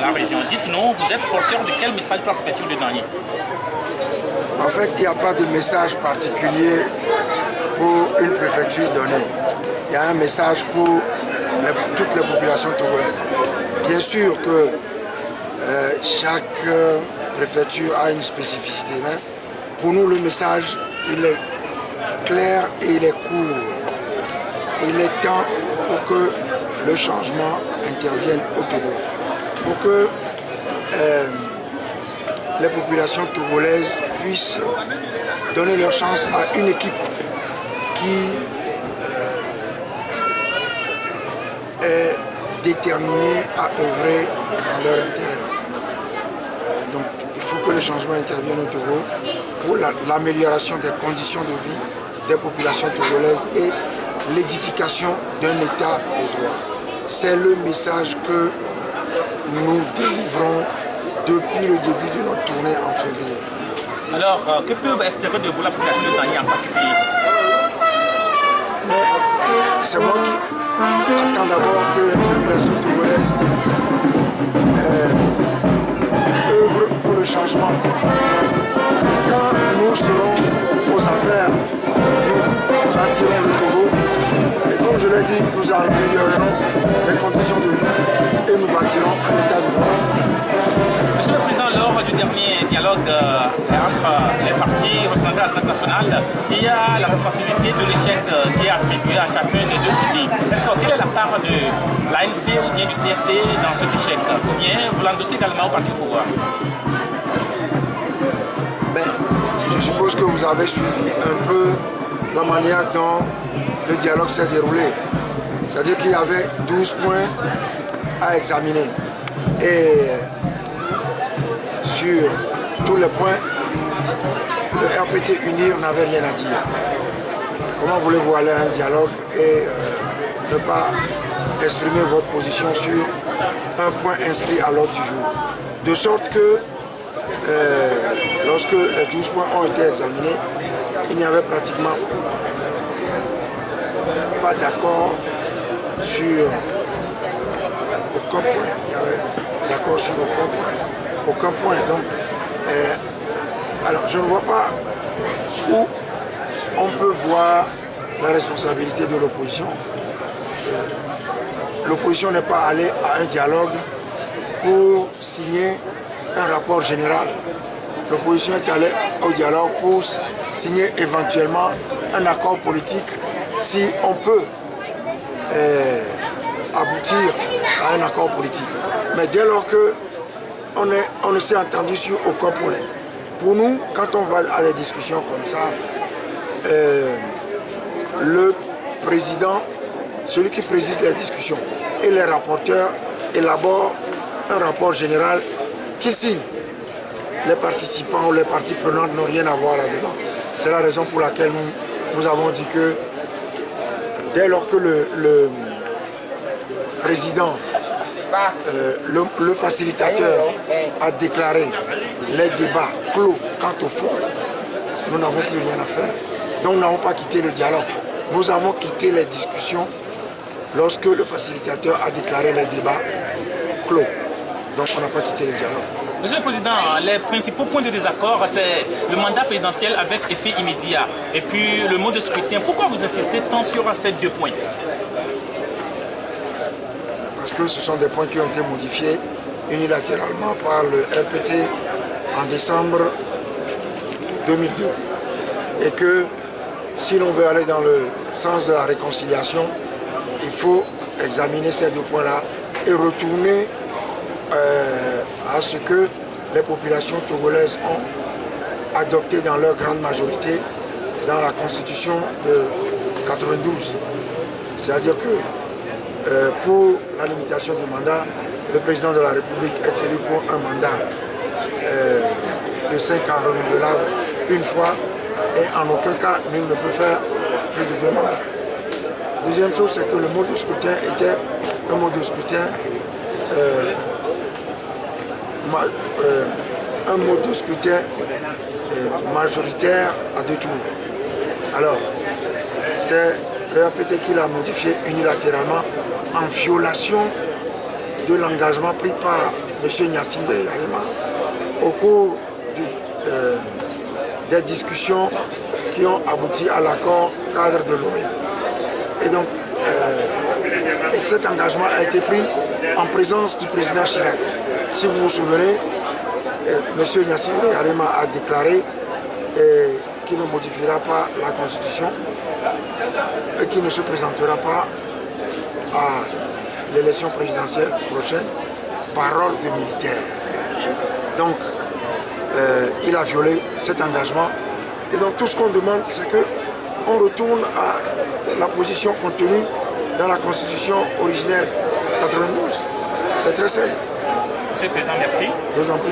la région. Dites-nous, vous êtes porteur de quel message pour la préfecture de Dagny? En fait, il n'y a pas de message particulier pour une préfecture donnée. Il y a un message pour toutes les populations togolaises. Bien sûr que chaque préfecture a une spécificité, mais pour nous, le message, il est clair et il est court. Il est temps pour que le changement intervienne au Togo. Pour que les populations togolaises puissent donner leur chance à une équipe qui est déterminée à œuvrer dans leur intérêt. Donc il faut que le changement intervienne au Togo pour l'amélioration des conditions de vie des populations togolaises et l'édification d'un État de droit. C'est le message que nous délivrons depuis le début de notre tournée en février. Alors, que peut espérer de vous la population de Dagny en particulier? C'est moi qui attends d'abord que la population togolaise œuvre pour le changement. Quand nous serons aux affaires, nous bâtirons le Togo. Et comme je l'ai dit, nous améliorerons les conditions de vie et nous bâtirons un État de droit. Monsieur le Président, lors du dernier dialogue entre les partis représentés à l'Assemblée nationale, il y a la responsabilité de l'échec qui est attribuée à chacun des deux partis. Est-ce que quelle est la part de l'ANC ou bien du CST dans cet échec? Ou bien vous l'endossez également au parti pouvoir? Mais je suppose que vous avez suivi un peu la manière dont le dialogue s'est déroulé. C'est-à-dire qu'il y avait 12 points à examiner. Et sur tous les points, le RPT UNIR n'avait rien à dire. Comment voulez-vous aller à un dialogue et ne pas exprimer votre position sur un point inscrit à l'ordre du jour? De sorte que lorsque les 12 points ont été examinés, il n'y avait pratiquement pas d'accord sur aucun point. Il y avait d'accord sur aucun point. Aucun point. Donc, alors je ne vois pas où on peut voir la responsabilité de l'opposition. L'opposition n'est pas allée à un dialogue pour signer un rapport général. L'opposition est allée au dialogue pour signer éventuellement un accord politique si on peut aboutir à un accord politique. Mais dès lors que on ne s'est entendu sur aucun point. Pour nous, quand on va à des discussions comme ça, le président, celui qui préside les discussions et les rapporteurs élaborent un rapport général qu'ils signent. Les participants ou les parties prenantes n'ont rien à voir là-dedans. C'est la raison pour laquelle nous avons dit que dès lors que le président, le facilitateur a déclaré les débats clos quant au fond, nous n'avons plus rien à faire. Donc nous n'avons pas quitté le dialogue. Nous avons quitté les discussions lorsque le facilitateur a déclaré les débats clos. Donc on n'a pas quitté le dialogue. Monsieur le Président, les principaux points de désaccord, c'est le mandat présidentiel avec effet immédiat et puis le mode de scrutin. Pourquoi vous insistez tant sur ces deux points? Parce que ce sont des points qui ont été modifiés unilatéralement par le RPT en décembre 2002. Et que si l'on veut aller dans le sens de la réconciliation, il faut examiner ces deux points-là et retourner à ce que les populations togolaises ont adopté dans leur grande majorité dans la constitution de 92. C'est-à-dire que pour la limitation du mandat, le président de la République est élu pour un mandat de 5 ans renouvelable une fois et en aucun cas nul ne peut faire plus de 2 mandats. Deuxième chose, c'est que le mode de scrutin était un mode de scrutin majoritaire à 2 tours. Alors, c'est le RPT qui l'a modifié unilatéralement en violation de l'engagement pris par M. Gnassingbé Yarema au cours des discussions qui ont abouti à l'accord cadre de Lomé. Et donc, cet engagement a été pris en présence du président Chirac. Si vous vous souvenez, M. Gnassingbé Yarema a déclaré qu'il ne modifiera pas la Constitution et qu'il ne se présentera pas à l'élection présidentielle prochaine, parole de militaire. Donc, il a violé cet engagement. Et donc, tout ce qu'on demande, c'est qu'on retourne à la position contenue dans la Constitution originelle 92. C'est très simple. Monsieur le Président, merci. Je vous en prie.